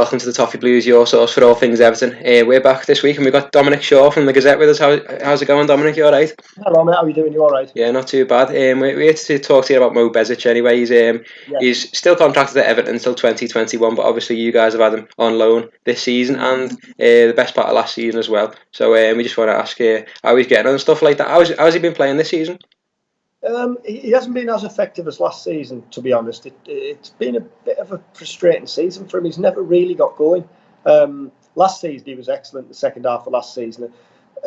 welcome to the Toffee Blues, your source for all things Everton. We're back this week and we've got Dominic Shaw from the Gazette with us. How's it going, Dominic? You alright? Hello, mate. How are you doing? You alright? Yeah, not too bad. We're here to talk to you about Mo Besic anyway. He's still contracted at Everton until 2021, but obviously you guys have had him on loan this season and the best part of last season as well. So we just want to ask how he's getting on and stuff like that. How's he been playing this season? He hasn't been as effective as last season, to be honest. It's been a bit of a frustrating season for him. He's never really got going. Last season, he was excellent in the second half of last season.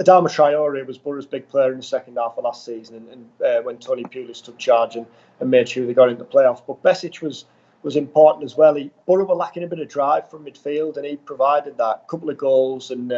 Adama Traore was Borough's big player in the second half of last season, and when Tony Pulis took charge and made sure they got into the playoffs. But Besic was important as well. Borough were lacking a bit of drive from midfield, and he provided that. A couple of goals, and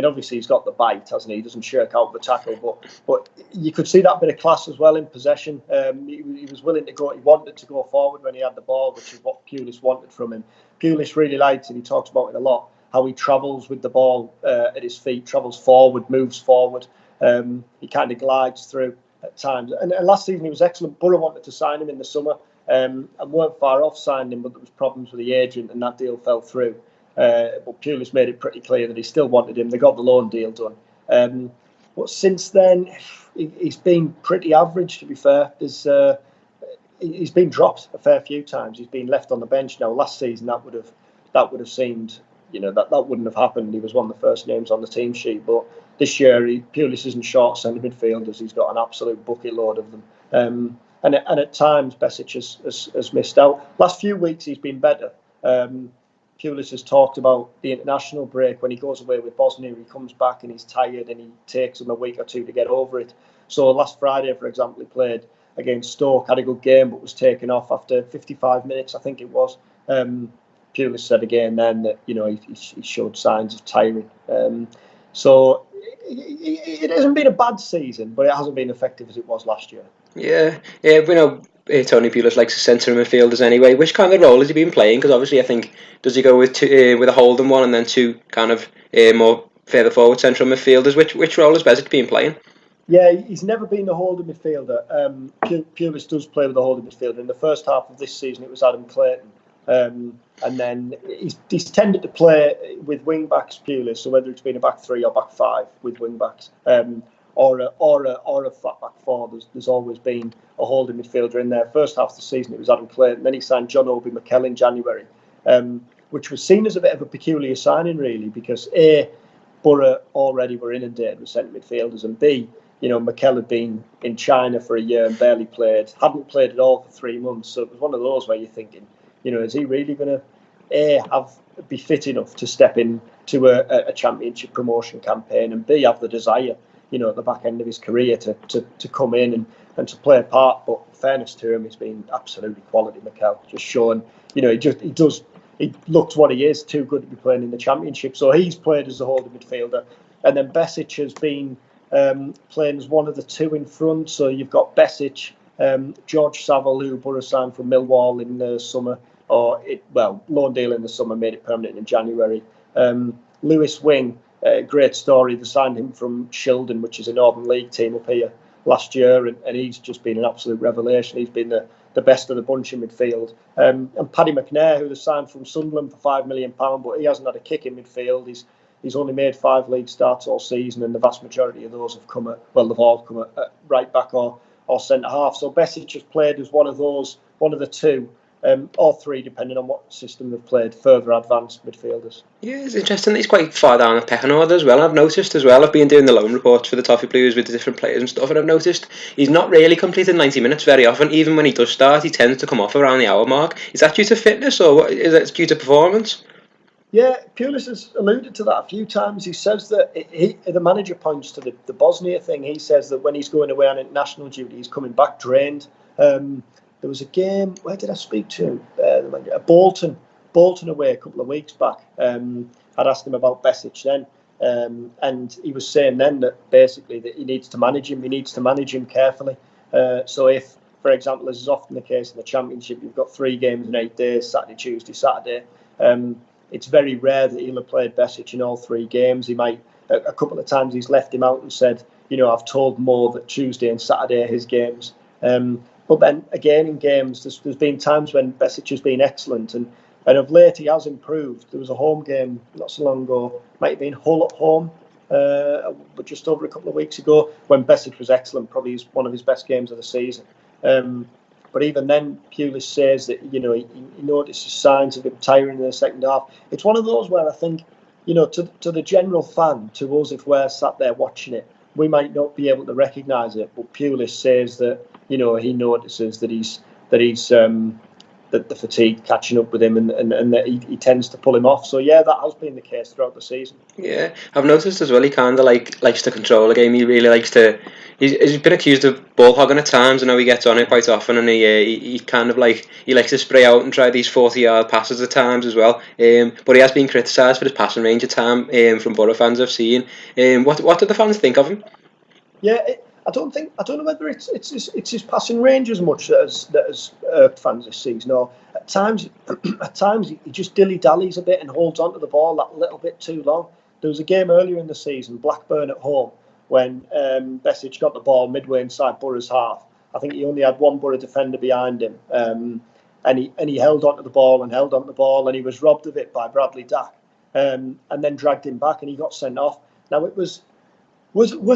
obviously he's got the bite, hasn't he? He doesn't shirk out the tackle, but you could see that bit of class as well in possession. He was willing to go. He wanted to go forward when he had the ball, which is what Pulis wanted from him. Pulis really liked it. He talks about it a lot. How he travels with the ball at his feet, travels forward, moves forward. He kind of glides through at times. And last season he was excellent. Borough wanted to sign him in the summer and weren't far off signing him, but there was problems with the agent and that deal fell through. But Pulis made it pretty clear that he still wanted him. They got the loan deal done. But since then, he's been pretty average, to be fair. He's been dropped a fair few times. He's been left on the bench now. Last season, that would have seemed, that wouldn't have happened. He was one of the first names on the team sheet. But this year, Pulis isn't short centre midfielders. He's got an absolute bucket load of them. And at times, Besic has missed out. Last few weeks, he's been better. Pulis has talked about the international break. When he goes away with Bosnia, he comes back and he's tired and he takes him a week or two to get over it. So last Friday, for example, he played against Stoke, had a good game, but was taken off after 55 minutes, I think it was. Pulis said again then that, he showed signs of tiring. So it hasn't been a bad season, but it hasn't been effective as it was last year. Yeah, we know Tony Pulis likes to centre midfielders anyway. Which kind of role has he been playing? Because obviously I think, does he go with a holding one and then two kind of more further forward central midfielders? Which role has Besic been playing? Yeah, he's never been a holding midfielder. Pulis does play with a holding midfielder. In the first half of this season, it was Adam Clayton. And then he's tended to play with wing backs, Pulis. So whether it's been a back three or back five with wing backs, or a flat back four, there's always been a holding midfielder in there. First half of the season, it was Adam Clayton. Then he signed John Obi Mikel in January, which was seen as a bit of a peculiar signing, really, because A, Borough already were inundated with centre midfielders, and B, Mikel had been in China for a year and barely played, hadn't played at all for 3 months. So it was one of those where you're thinking, is he really going to be fit enough to step into a championship promotion campaign, and B, have the desire, at the back end of his career to come in and to play a part? But in fairness to him, he's been absolutely quality, Mikel, just showing, he looks what he is, too good to be playing in the championship. So he's played as a holding midfielder, and then Besic has been playing as one of the two in front. So you've got Besic, George Saville, who Borough signed from Millwall in the summer, loan deal in the summer, made it permanent in January. Lewis Wing, great story. They signed him from Shildon, which is a Northern League team up here, last year, and he's just been an absolute revelation. He's been the best of the bunch in midfield. And Paddy McNair, who they signed from Sunderland for £5 million, but he hasn't had a kick in midfield. He's only made 5 league starts all season, and the vast majority of those have come they've all come at right back or centre half. So Besic has played as one of the two, or three, depending on what system they've played, further advanced midfielders. Yeah, it's interesting that he's quite far down the pecking order as well. I've noticed as well, I've been doing the loan reports for the Toffee Blues with the different players and stuff, and I've noticed he's not really completed 90 minutes very often. Even when he does start, he tends to come off around the hour mark. Is that due to fitness, or is it due to performance? Yeah, Pulis has alluded to that a few times. He says that the manager points to the Bosnia thing. He says that when he's going away on international duty, he's coming back drained. There was a game, where did I speak to? Bolton away a couple of weeks back. I'd asked him about Besic then, and he was saying then that basically that he needs to manage him carefully. So if, for example, as is often the case in the Championship, you've got 3 games in 8 days, Saturday, Tuesday, Saturday, it's very rare that he'll have played Besic in all 3 games. He might, a couple of times he's left him out and said, I've told Mo that Tuesday and Saturday are his games. But then again in games, there's been times when Besic has been excellent, and And of late, he has improved. There was a home game not so long ago, might have been Hull at home, but just over a couple of weeks ago, when Besic was excellent, probably one of his best games of the season. But even then, Pulis says that he notices signs of him tiring in the second half. It's one of those where I think, to the general fan, to us, if we're sat there watching it, we might not be able to recognise it. But Pulis says that he notices that the fatigue catching up with him, and that he tends to pull him off. So yeah, that has been the case throughout the season. Yeah, I've noticed as well. He kind of likes to control the game. He really likes to. He's been accused of ball hogging at times. I know he gets on it quite often, and he kind of he likes to spray out and try these 40-yard passes at times as well. But he has been criticised for his passing range at times from Borough fans I've seen. What do the fans think of him? Yeah. I don't know whether it's his passing range as much that has irked fans this season. Or at times he just dilly-dallies a bit and holds onto the ball that little bit too long. There was a game earlier in the season, Blackburn at home, when Besic got the ball midway inside Borough's half. I think he only had one Borough defender behind him, and he held onto the ball, and he was robbed of it by Bradley Dack, and then dragged him back, and he got sent off. Now it was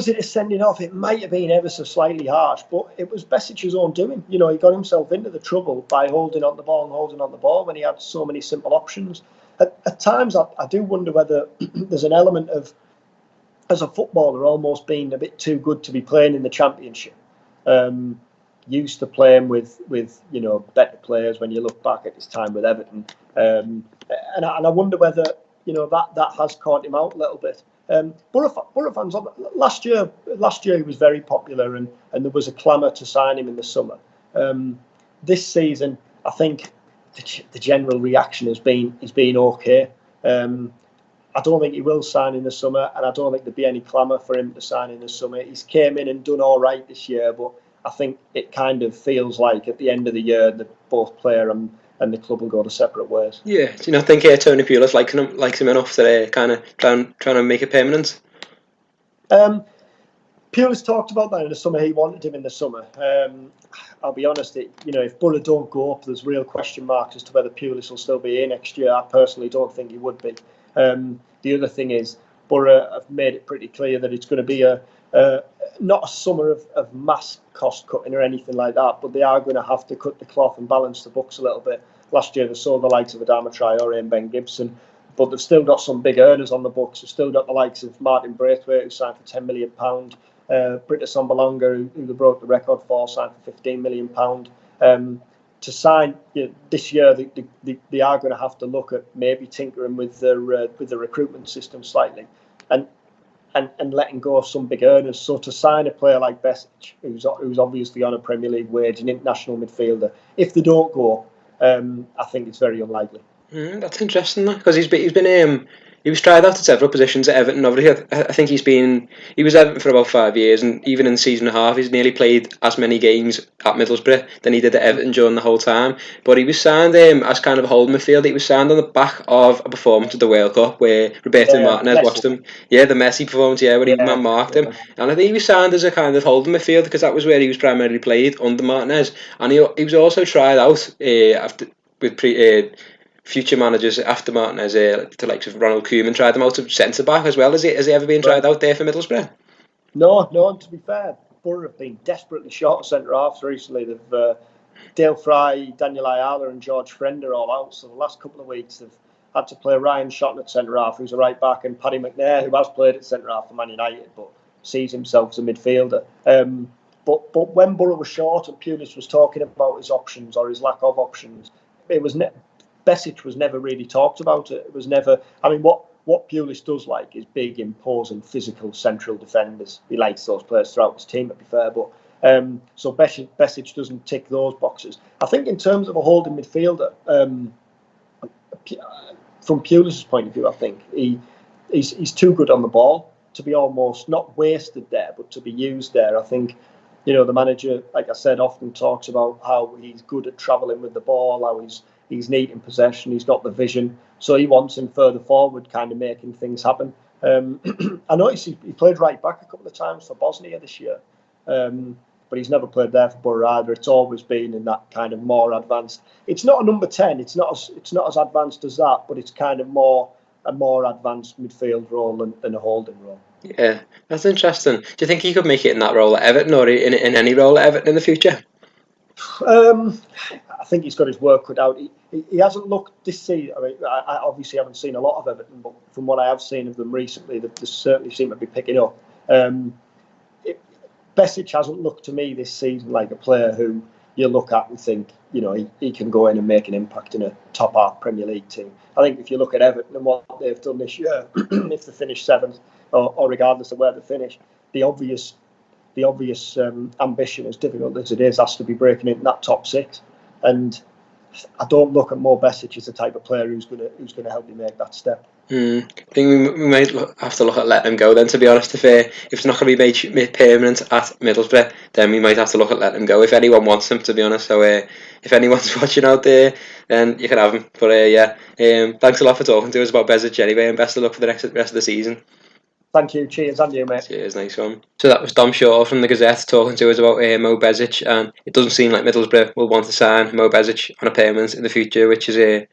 it a sending off? It might have been ever so slightly harsh, but it was Besic's own doing. He got himself into the trouble by holding on the ball when he had so many simple options. At times, I do wonder whether there's an element of, as a footballer, almost being a bit too good to be playing in the Championship. Used to playing with better players when you look back at his time with Everton, and I wonder whether that has caught him out a little bit. Borough fans, last year he was very popular, and there was a clamour to sign him in the summer. This season, I think the general reaction has been okay. I don't think he will sign in the summer, and I don't think there'd be any clamour for him to sign in the summer. He's came in and done all right this year, but I think it kind of feels like at the end of the year that both player and the club will go to separate ways. Yeah, do you not think Tony Pulis likes him enough to kind of trying to make it permanent? Pulis talked about that in the summer. He wanted him in the summer. I'll be honest, if Borough don't go up, there's real question marks as to whether Pulis will still be here next year. I personally don't think he would be. The other thing is, Borough have made it pretty clear that it's going to be not a summer of mass cost cutting or anything like that, but they are going to have to cut the cloth and balance the books a little bit. Last year they saw the likes of Adama Traore and Ben Gibson, but they've still got some big earners on the books. They've still got the likes of Martin Braithwaite, who signed for £10 million, Britta Sombalonga, who they broke the record for, signed for £15 million. To sign this year, they are going to have to look at maybe tinkering with the recruitment system slightly, and letting go of some big earners. So to sign a player like Besic, who's obviously on a Premier League wage, an international midfielder, if they don't go, I think it's very unlikely. That's interesting, because he was tried out at several positions at Everton. Obviously, I think he was Everton for about 5 years, and even in the season and a half, he's nearly played as many games at Middlesbrough than he did at Everton during the whole time. But he was signed as kind of a holding midfielder. He was signed on the back of a performance at the World Cup where Roberto Martinez watched him. Yeah, the Messi performance, where he man-marked him. And I think he was signed as a kind of holding midfielder because that was where he was primarily played under Martinez. And he was also tried out future managers after Martinez, the likes of Ronald Koeman, tried him out of centre back as well. Has he ever been tried out there for Middlesbrough? No. And to be fair, Borough have been desperately short of centre halves recently. They've Dale Fry, Daniel Ayala, and George Friend are all out. So the last couple of weeks they've had to play Ryan Shotton at centre half, who's a right back, and Paddy McNair, who has played at centre half for Man United, but sees himself as a midfielder. But when Borough was short and Pulis was talking about his options or his lack of options, it was Besic was never really talked about. It was never. I mean, what Pulis does like is big, imposing, physical central defenders. He likes those players throughout his team, to be fair. But so Besic doesn't tick those boxes. I think in terms of a holding midfielder, from Pulis' point of view, I think he's too good on the ball to be almost not wasted there, but to be used there. I think. The manager, like I said, often talks about how he's good at travelling with the ball, how he's neat in possession, he's got the vision. So he wants him further forward, kind of making things happen. I noticed he played right back a couple of times for Bosnia this year. but he's never played there for Borough either. It's always been in that kind of more advanced. It's not a number 10. It's not as advanced as that, but it's kind of a more advanced midfield role than a holding role. Yeah, that's interesting. Do you think he could make it in that role at Everton, or in any role at Everton in the future? I think he's got his work cut out. He hasn't looked this season. I mean, I obviously haven't seen a lot of Everton, but from what I have seen of them recently, they certainly seem to be picking up. Besic hasn't looked to me this season like a player who you look at and think, he can go in and make an impact in a top half Premier League team. I think if you look at Everton and what they've done this year, if they finish seventh, or regardless of where they finish, the obvious ambition, as difficult as it is, has to be breaking into that top six. And I don't look at Mo Besic as the type of player who's going to help you make that step. I think we might have to look at letting him go then, to be honest. If it's not going to be made permanent at Middlesbrough, then we might have to look at letting him go if anyone wants him, to be honest. So if anyone's watching out there, then you can have him. But thanks a lot for talking to us about Besic anyway, and best of luck for the rest of the season. Thank you. Cheers, and you, mate. Cheers, nice one. So that was Dom Shaw from the Gazette talking to us about Mo Besic, and it doesn't seem like Middlesbrough will want to sign Mo Besic on a permanent in the future, which is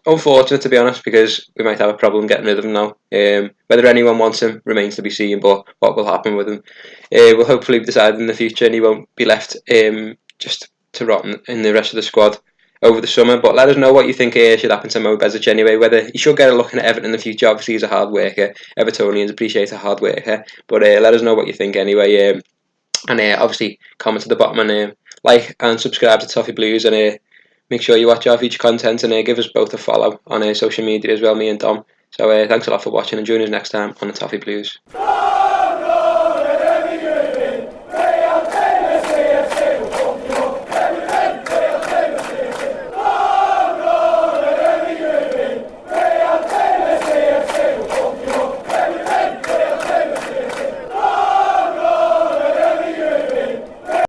unfortunate, to be honest, because we might have a problem getting rid of him now. Whether anyone wants him remains to be seen, but what will happen with him will hopefully be decided in the future, and he won't be left just to rot in the rest of the squad over the summer. But let us know what you think should happen to Mo Besic anyway, whether he should get a look at Everton in the future. Obviously he's a hard worker, Evertonians appreciate a hard worker, but let us know what you think anyway, and obviously comment at the bottom, and like and subscribe to Toffee Blues, and make sure you watch our future content, and give us both a follow on social media as well, me and Dom. So thanks a lot for watching, and join us next time on the Toffee Blues.